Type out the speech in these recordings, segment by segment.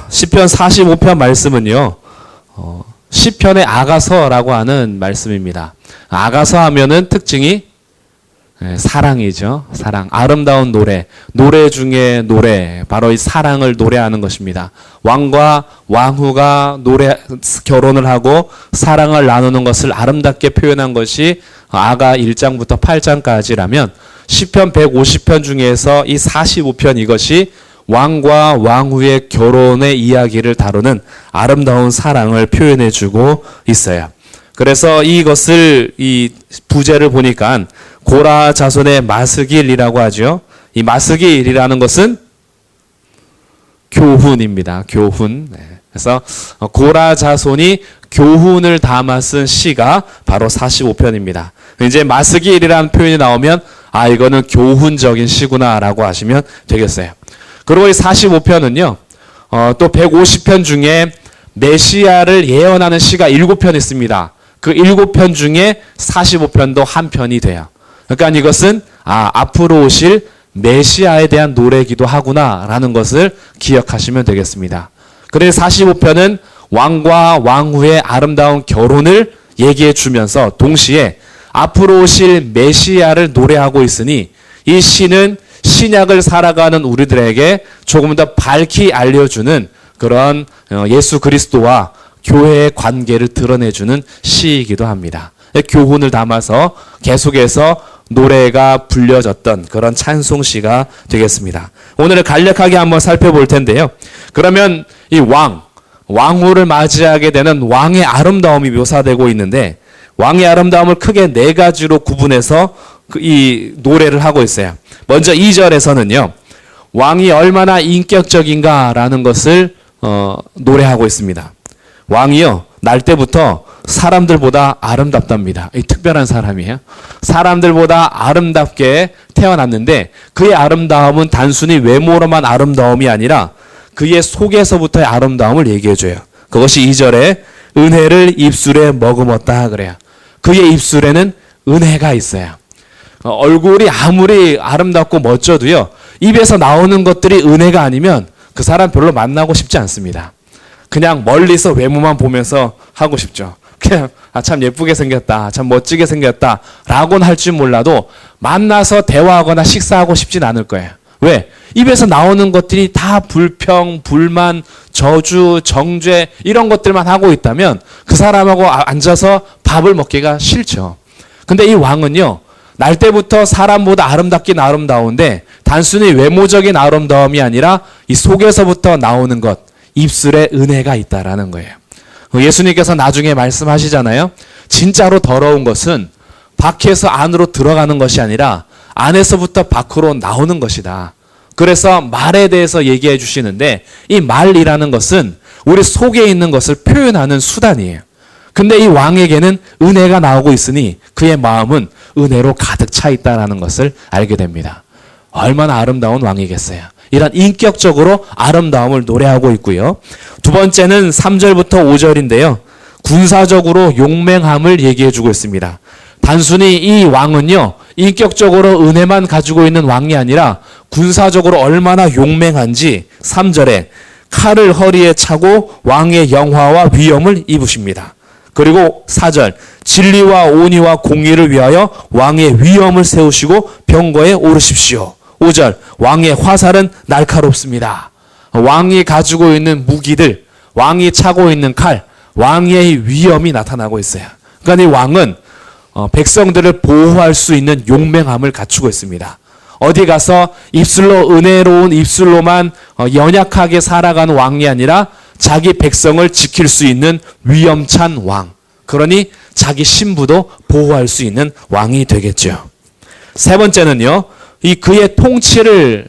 시편 45편 말씀은요, 시편의 아가서라고 하는 말씀입니다. 아가서 하면은 특징이 사랑이죠. 사랑. 아름다운 노래. 노래 중에 노래. 바로 이 사랑을 노래하는 것입니다. 왕과 왕후가 결혼을 하고 사랑을 나누는 것을 아름답게 표현한 것이 아가 1장부터 8장까지라면 시편 150편 중에서 이 45편 이것이 왕과 왕후의 결혼의 이야기를 다루는 아름다운 사랑을 표현해 주고 있어요. 그래서 이것을 이 부제를 보니까 고라 자손의 마스길이라고 하죠. 이 마스길이라는 것은 교훈입니다. 교훈. 그래서 고라 자손이 교훈을 담아 쓴 시가 바로 45편입니다. 이제 마스길이라는 표현이 나오면 이거는 교훈적인 시구나라고 하시면 되겠어요. 그리고 이 45편은요. 또 150편 중에 메시아를 예언하는 시가 7편 있습니다. 그 7편 중에 45편도 한 편이 돼요. 그러니까 이것은 앞으로 오실 메시아에 대한 노래이기도 하구나라는 것을 기억하시면 되겠습니다. 그래서 45편은 왕과 왕후의 아름다운 결혼을 얘기해 주면서 동시에 앞으로 오실 메시아를 노래하고 있으니 이 시는 신약을 살아가는 우리들에게 조금 더 밝히 알려주는 그런 예수 그리스도와 교회의 관계를 드러내주는 시이기도 합니다. 교훈을 담아서 계속해서 노래가 불려졌던 그런 찬송시가 되겠습니다. 오늘 간략하게 한번 살펴볼 텐데요. 그러면 이 왕후를 맞이하게 되는 왕의 아름다움이 묘사되고 있는데 왕의 아름다움을 크게 4가지로 구분해서 이 노래를 하고 있어요. 먼저 2절에서는요. 왕이 얼마나 인격적인가라는 것을 노래하고 있습니다. 왕이요. 날 때부터 사람들보다 아름답답니다. 이 특별한 사람이에요. 사람들보다 아름답게 태어났는데 그의 아름다움은 단순히 외모로만 아름다움이 아니라 그의 속에서부터의 아름다움을 얘기해줘요. 그것이 2절에 은혜를 입술에 머금었다 그래요. 그의 입술에는 은혜가 있어요. 얼굴이 아무리 아름답고 멋져도요. 입에서 나오는 것들이 은혜가 아니면 그 사람 별로 만나고 싶지 않습니다. 그냥 멀리서 외모만 보면서 하고 싶죠. 그냥 참 예쁘게 생겼다. 참 멋지게 생겼다. 라고는 할 줄 몰라도 만나서 대화하거나 식사하고 싶진 않을 거예요. 왜? 입에서 나오는 것들이 다 불평, 불만, 저주, 정죄 이런 것들만 하고 있다면 그 사람하고 앉아서 밥을 먹기가 싫죠. 근데 이 왕은요. 날 때부터 사람보다 아름답긴 아름다운데 단순히 외모적인 아름다움이 아니라 이 속에서부터 나오는 것, 입술에 은혜가 있다라는 거예요. 예수님께서 나중에 말씀하시잖아요. 진짜로 더러운 것은 밖에서 안으로 들어가는 것이 아니라 안에서부터 밖으로 나오는 것이다. 그래서 말에 대해서 얘기해 주시는데 이 말이라는 것은 우리 속에 있는 것을 표현하는 수단이에요. 근데 이 왕에게는 은혜가 나오고 있으니 그의 마음은 은혜로 가득 차 있다는 것을 알게 됩니다. 얼마나 아름다운 왕이겠어요. 이런 인격적으로 아름다움을 노래하고 있고요. 두 번째는 3절부터 5절인데요. 군사적으로 용맹함을 얘기해 주고 있습니다. 단순히 이 왕은요. 인격적으로 은혜만 가지고 있는 왕이 아니라 군사적으로 얼마나 용맹한지 3절에 칼을 허리에 차고 왕의 영화와 위엄을 입으십니다. 그리고 4절 진리와 온의와 공의를 위하여 왕의 위엄을 세우시고 병거에 오르십시오. 5절 왕의 화살은 날카롭습니다. 왕이 가지고 있는 무기들, 왕이 차고 있는 칼, 왕의 위엄이 나타나고 있어요. 그러니까 이 왕은 백성들을 보호할 수 있는 용맹함을 갖추고 있습니다. 어디 가서 입술로 은혜로운 입술로만 연약하게 살아가는 왕이 아니라 자기 백성을 지킬 수 있는 위엄찬 왕. 그러니 자기 신부도 보호할 수 있는 왕이 되겠죠. 세 번째는요. 이 그의 통치를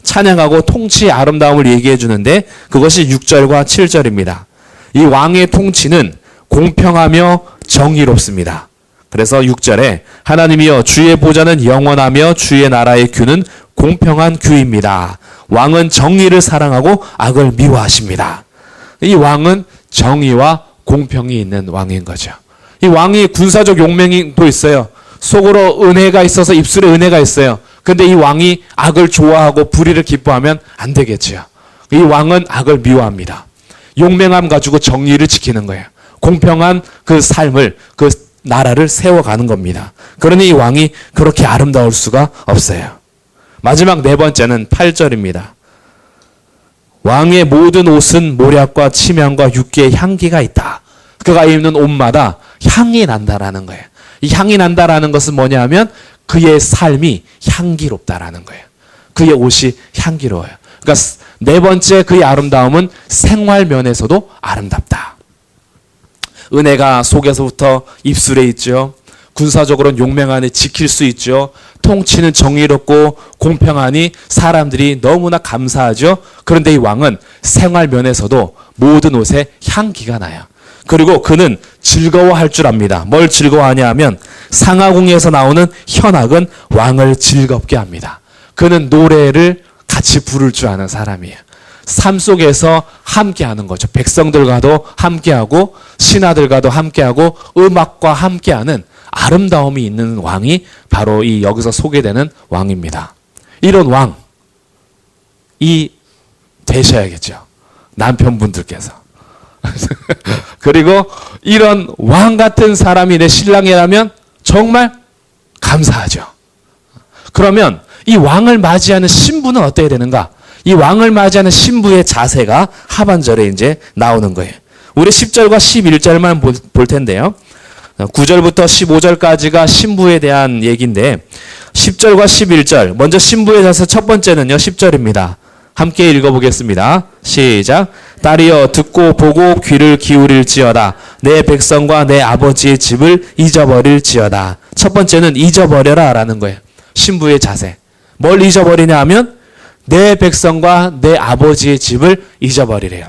찬양하고 통치의 아름다움을 얘기해 주는데 그것이 6절과 7절입니다. 이 왕의 통치는 공평하며 정의롭습니다. 그래서 6절에 하나님이여 주의 보좌는 영원하며 주의 나라의 규는 공평한 규입니다. 왕은 정의를 사랑하고 악을 미워하십니다. 이 왕은 정의와 공평이 있는 왕인 거죠. 이 왕이 군사적 용맹도 있어요. 속으로 은혜가 있어서 입술에 은혜가 있어요. 근데 이 왕이 악을 좋아하고 불의를 기뻐하면 안 되겠죠. 이 왕은 악을 미워합니다. 용맹함 가지고 정의를 지키는 거예요. 공평한 그 삶을, 그 나라를 세워가는 겁니다. 그러니 이 왕이 그렇게 아름다울 수가 없어요. 마지막 네 번째는 8절입니다. 왕의 모든 옷은 모략과 침향과 육계의 향기가 있다. 그가 입는 옷마다 향이 난다라는 거예요. 이 향이 난다라는 것은 뭐냐 하면 그의 삶이 향기롭다라는 거예요. 그의 옷이 향기로워요. 그러니까 네 번째 그의 아름다움은 생활 면에서도 아름답다. 은혜가 속에서부터 입술에 있죠. 군사적으로는 용맹하니 지킬 수 있죠. 통치는 정의롭고 공평하니 사람들이 너무나 감사하죠. 그런데 이 왕은 생활 면에서도 모든 옷에 향기가 나요. 그리고 그는 즐거워할 줄 압니다. 뭘 즐거워하냐 하면 상하궁에서 나오는 현악은 왕을 즐겁게 합니다. 그는 노래를 같이 부를 줄 아는 사람이에요. 삶 속에서 함께하는 거죠. 백성들과도 함께하고 신하들과도 함께하고 음악과 함께하는 아름다움이 있는 왕이 바로 이 여기서 소개되는 왕입니다. 이런 왕이 되셔야겠죠. 남편분들께서. 그리고 이런 왕 같은 사람이 내 신랑이라면 정말 감사하죠. 그러면 이 왕을 맞이하는 신부는 어때야 되는가? 이 왕을 맞이하는 신부의 자세가 하반절에 이제 나오는 거예요. 우리 10절과 11절만 볼 텐데요. 9절부터 15절까지가 신부에 대한 얘기인데 10절과 11절 먼저 신부의 자세 첫 번째는요 10절입니다. 함께 읽어보겠습니다. 시작. 딸이여 듣고 보고 귀를 기울일지어다. 내 백성과 내 아버지의 집을 잊어버릴지어다. 첫 번째는 잊어버려라 라는 거예요. 신부의 자세. 뭘 잊어버리냐 하면 내 백성과 내 아버지의 집을 잊어버리래요.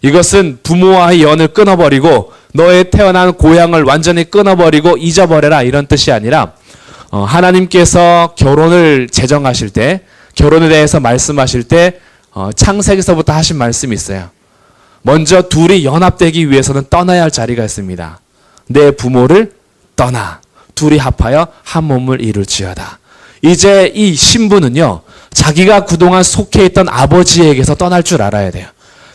이것은 부모와의 연을 끊어버리고 너의 태어난 고향을 완전히 끊어버리고 잊어버려라 이런 뜻이 아니라 하나님께서 결혼을 제정하실 때 결혼에 대해서 말씀하실 때 창세기서부터 하신 말씀이 있어요. 먼저 둘이 연합되기 위해서는 떠나야 할 자리가 있습니다. 내 부모를 떠나 둘이 합하여 한 몸을 이룰지어다. 이제 이 신부는요. 자기가 그동안 속해 있던 아버지에게서 떠날 줄 알아야 돼요.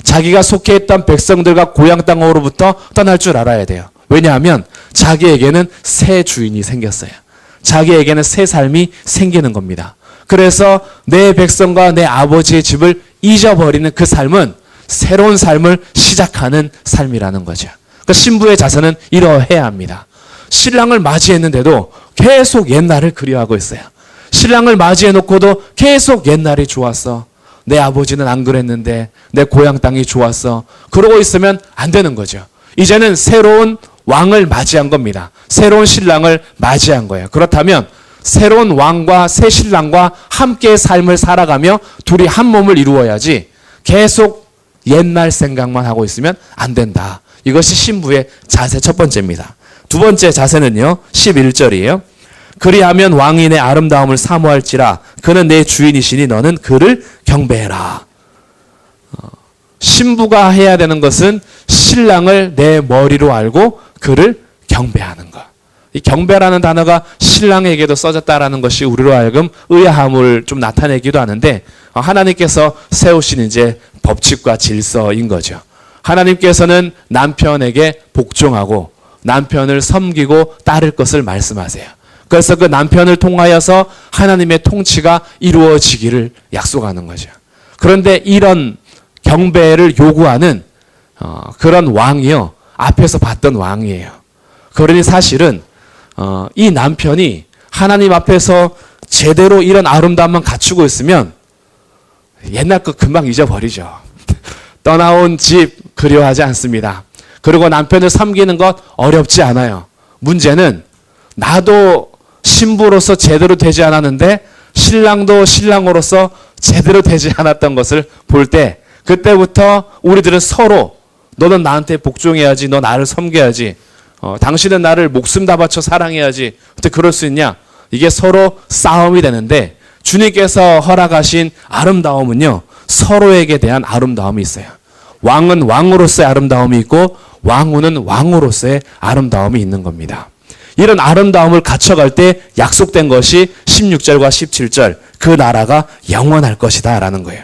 자기가 속해 있던 백성들과 고향 땅으로부터 떠날 줄 알아야 돼요. 왜냐하면 자기에게는 새 주인이 생겼어요. 자기에게는 새 삶이 생기는 겁니다. 그래서 내 백성과 내 아버지의 집을 잊어버리는 그 삶은 새로운 삶을 시작하는 삶이라는 거죠. 그러니까 신부의 자세는 이러해야 합니다. 신랑을 맞이했는데도 계속 옛날을 그리워하고 있어요. 신랑을 맞이해놓고도 계속 옛날이 좋았어. 내 아버지는 안 그랬는데 내 고향 땅이 좋았어. 그러고 있으면 안 되는 거죠. 이제는 새로운 왕을 맞이한 겁니다. 새로운 신랑을 맞이한 거예요. 그렇다면 새로운 왕과 새 신랑과 함께 삶을 살아가며 둘이 한 몸을 이루어야지 계속 옛날 생각만 하고 있으면 안 된다. 이것이 신부의 자세 첫 번째입니다. 두 번째 자세는요. 11절이에요. 그리하면 왕이 내 아름다움을 사모할지라 그는 내 주인이시니 너는 그를 경배해라. 신부가 해야 되는 것은 신랑을 내 머리로 알고 그를 경배하는 것. 이 경배라는 단어가 신랑에게도 써졌다라는 것이 우리로 하여금 의아함을 좀 나타내기도 하는데 하나님께서 세우신 이제 법칙과 질서인 거죠. 하나님께서는 남편에게 복종하고 남편을 섬기고 따를 것을 말씀하세요. 그래서 그 남편을 통하여서 하나님의 통치가 이루어지기를 약속하는 거죠. 그런데 이런 경배를 요구하는 그런 왕이요. 앞에서 봤던 왕이에요. 그러니 사실은 이 남편이 하나님 앞에서 제대로 이런 아름다움만 갖추고 있으면 옛날 거 금방 잊어버리죠. 떠나온 집 그리워하지 않습니다. 그리고 남편을 섬기는 것 어렵지 않아요. 문제는 나도 신부로서 제대로 되지 않았는데 신랑도 신랑으로서 제대로 되지 않았던 것을 볼 때 그때부터 우리들은 서로 너는 나한테 복종해야지, 너 나를 섬겨야지, 당신은 나를 목숨 다 바쳐 사랑해야지. 어떻게 그럴 수 있냐? 이게 서로 싸움이 되는데 주님께서 허락하신 아름다움은요. 서로에게 대한 아름다움이 있어요. 왕은 왕으로서의 아름다움이 있고 왕후는 왕으로서의 아름다움이 있는 겁니다. 이런 아름다움을 갖춰갈 때 약속된 것이 16절과 17절 그 나라가 영원할 것이다 라는 거예요.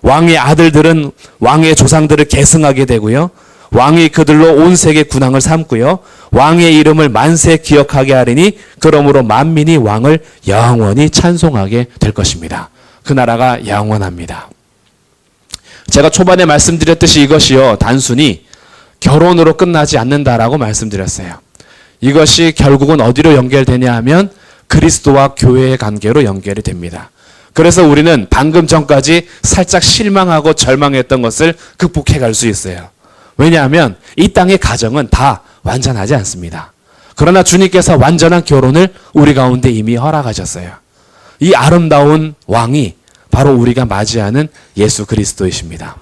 왕의 아들들은 왕의 조상들을 계승하게 되고요. 왕이 그들로 온 세계 군왕을 삼고요. 왕의 이름을 만세 기억하게 하리니 그러므로 만민이 왕을 영원히 찬송하게 될 것입니다. 그 나라가 영원합니다. 제가 초반에 말씀드렸듯이 이것이요, 단순히 결혼으로 끝나지 않는다라고 말씀드렸어요. 이것이 결국은 어디로 연결되냐 하면 그리스도와 교회의 관계로 연결이 됩니다. 그래서 우리는 방금 전까지 살짝 실망하고 절망했던 것을 극복해 갈 수 있어요. 왜냐하면 이 땅의 가정은 다 완전하지 않습니다. 그러나 주님께서 완전한 결혼을 우리 가운데 이미 허락하셨어요. 이 아름다운 왕이 바로 우리가 맞이하는 예수 그리스도이십니다.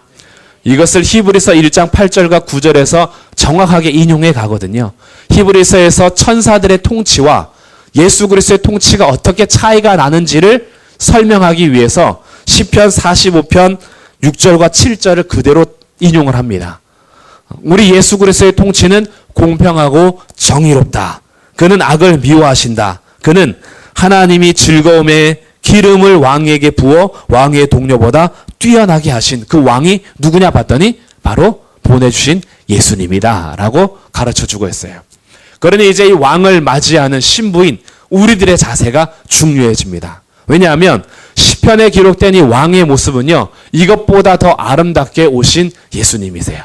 이것을 히브리서 1장 8절과 9절에서 정확하게 인용해 가거든요. 히브리서에서 천사들의 통치와 예수 그리스도의 통치가 어떻게 차이가 나는지를 설명하기 위해서 시편 45편 6절과 7절을 그대로 인용을 합니다. 우리 예수 그리스도의 통치는 공평하고 정의롭다. 그는 악을 미워하신다. 그는 하나님이 즐거움의 기름을 왕에게 부어 왕의 동료보다 뛰어나게 하신 그 왕이 누구냐 봤더니 바로 보내주신 예수님이다 라고 가르쳐주고 있어요. 그러니 이제 이 왕을 맞이하는 신부인 우리들의 자세가 중요해집니다. 왜냐하면 시편에 기록된 이 왕의 모습은요, 이것보다 더 아름답게 오신 예수님이세요.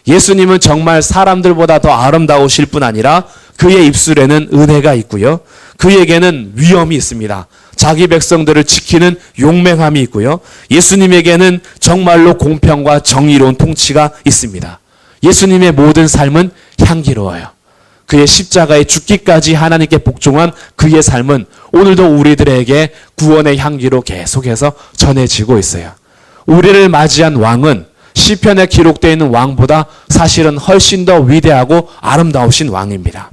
예수님은 정말 사람들보다 더 아름다우실 뿐 아니라 그의 입술에는 은혜가 있고요. 그에게는 위엄이 있습니다. 자기 백성들을 지키는 용맹함이 있고요. 예수님에게는 정말로 공평과 정의로운 통치가 있습니다. 예수님의 모든 삶은 향기로워요. 그의 십자가에 죽기까지 하나님께 복종한 그의 삶은 오늘도 우리들에게 구원의 향기로 계속해서 전해지고 있어요. 우리를 맞이한 왕은 시편에 기록되어 있는 왕보다 사실은 훨씬 더 위대하고 아름다우신 왕입니다.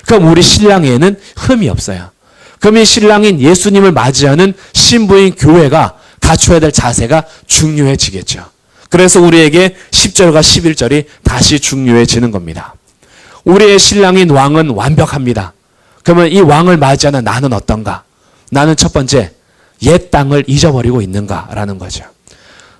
그럼 우리 신랑에는 흠이 없어요. 그럼 이 신랑인 예수님을 맞이하는 신부인 교회가 갖춰야 될 자세가 중요해지겠죠. 그래서 우리에게 10절과 11절이 다시 중요해지는 겁니다. 우리의 신랑인 왕은 완벽합니다. 그러면 이 왕을 맞이하는 나는 어떤가? 나는 첫 번째, 옛 땅을 잊어버리고 있는가라는 거죠.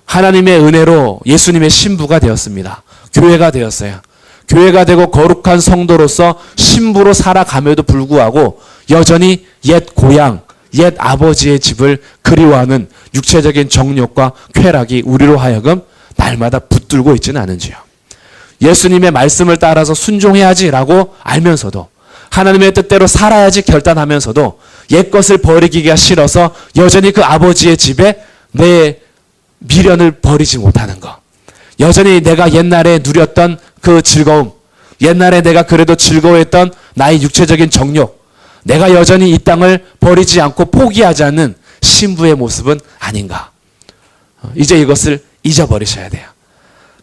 하나님의 은혜로 예수님의 신부가 되었습니다. 교회가 되었어요. 교회가 되고 거룩한 성도로서 신부로 살아감에도 불구하고 여전히 옛 고향, 옛 아버지의 집을 그리워하는 육체적인 정욕과 쾌락이 우리로 하여금 날마다 붙들고 있지는 않은지요. 예수님의 말씀을 따라서 순종해야지라고 알면서도 하나님의 뜻대로 살아야지 결단하면서도 옛것을 버리기가 싫어서 여전히 그 아버지의 집에 내 미련을 버리지 못하는 것. 여전히 내가 옛날에 누렸던 그 즐거움, 옛날에 내가 그래도 즐거워했던 나의 육체적인 정욕, 내가 여전히 이 땅을 버리지 않고 포기하지 않는 신부의 모습은 아닌가. 이제 이것을 잊어버리셔야 돼요.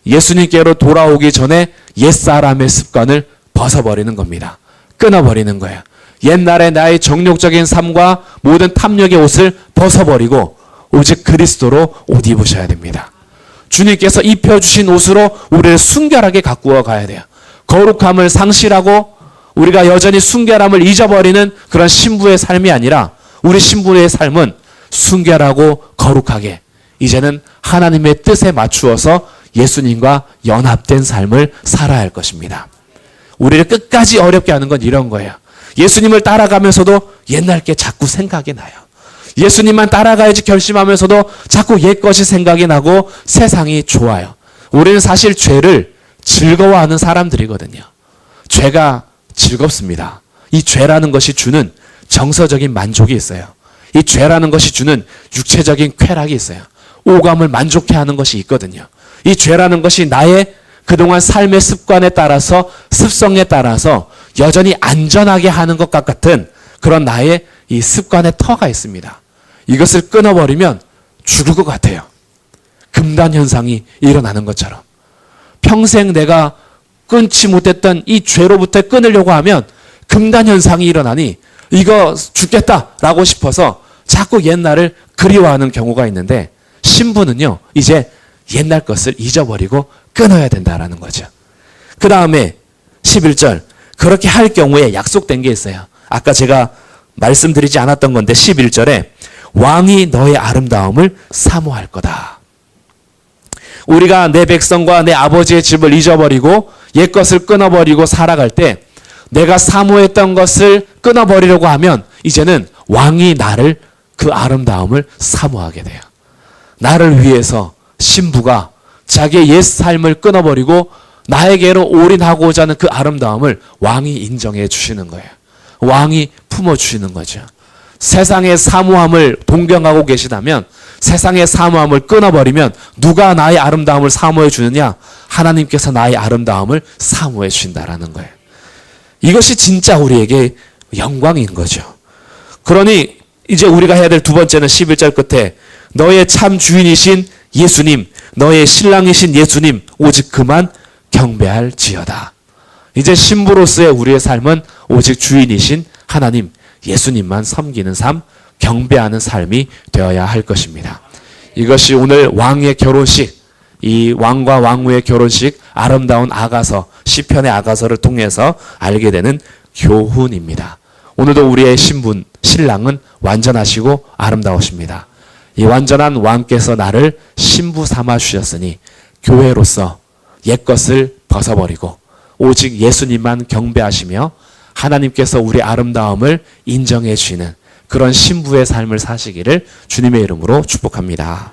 예수님께로 돌아오기 전에 옛사람의 습관을 벗어버리는 겁니다. 끊어버리는 거예요. 옛날에 나의 정욕적인 삶과 모든 탐욕의 옷을 벗어버리고 오직 그리스도로 옷 입으셔야 됩니다. 주님께서 입혀주신 옷으로 우리를 순결하게 가꾸어 가야 돼요. 거룩함을 상실하고 우리가 여전히 순결함을 잊어버리는 그런 신부의 삶이 아니라 우리 신부의 삶은 순결하고 거룩하게 이제는 하나님의 뜻에 맞추어서 예수님과 연합된 삶을 살아야 할 것입니다. 우리를 끝까지 어렵게 하는 건 이런 거예요. 예수님을 따라가면서도 옛날 게 자꾸 생각이 나요. 예수님만 따라가야지 결심하면서도 자꾸 옛것이 생각이 나고 세상이 좋아요. 우리는 사실 죄를 즐거워하는 사람들이거든요. 죄가 즐겁습니다. 이 죄라는 것이 주는 정서적인 만족이 있어요. 이 죄라는 것이 주는 육체적인 쾌락이 있어요. 오감을 만족해 하는 것이 있거든요. 이 죄라는 것이 나의 그동안 삶의 습관에 따라서 습성에 따라서 여전히 안전하게 하는 것 같은 그런 나의 이 습관의 터가 있습니다. 이것을 끊어버리면 죽을 것 같아요. 금단 현상이 일어나는 것처럼. 평생 내가 끊지 못했던 이 죄로부터 끊으려고 하면 금단 현상이 일어나니 이거 죽겠다라고 싶어서 자꾸 옛날을 그리워하는 경우가 있는데 신부는요, 이제 옛날 것을 잊어버리고 끊어야 된다라는 거죠. 그 다음에 11절, 그렇게 할 경우에 약속된 게 있어요. 아까 제가 말씀드리지 않았던 건데 11절에 왕이 너의 아름다움을 사모할 거다. 우리가 내 백성과 내 아버지의 집을 잊어버리고 옛것을 끊어버리고 살아갈 때 내가 사모했던 것을 끊어버리려고 하면 이제는 왕이 나를 그 아름다움을 사모하게 돼요. 나를 위해서 신부가 자기의 옛 삶을 끊어버리고 나에게로 올인하고자 하는 그 아름다움을 왕이 인정해 주시는 거예요. 왕이 품어주시는 거죠. 세상의 사모함을 동경하고 계시다면, 세상의 사모함을 끊어버리면 누가 나의 아름다움을 사모해 주느냐? 하나님께서 나의 아름다움을 사모해 주신다라는 거예요. 이것이 진짜 우리에게 영광인 거죠. 그러니 이제 우리가 해야 될 두 번째는 11절 끝에 너의 참 주인이신 예수님, 너의 신랑이신 예수님 오직 그만 경배할지어다. 이제 신부로서의 우리의 삶은 오직 주인이신 하나님 예수님만 섬기는 삶, 경배하는 삶이 되어야 할 것입니다. 이것이 오늘 왕의 결혼식, 이 왕과 왕후의 결혼식, 아름다운 아가서, 시편의 아가서를 통해서 알게 되는 교훈입니다. 오늘도 우리의 신랑은 완전하시고 아름다우십니다. 이 완전한 왕께서 나를 신부 삼아 주셨으니 교회로서 옛것을 벗어버리고 오직 예수님만 경배하시며 하나님께서 우리 아름다움을 인정해 주시는 그런 신부의 삶을 사시기를 주님의 이름으로 축복합니다.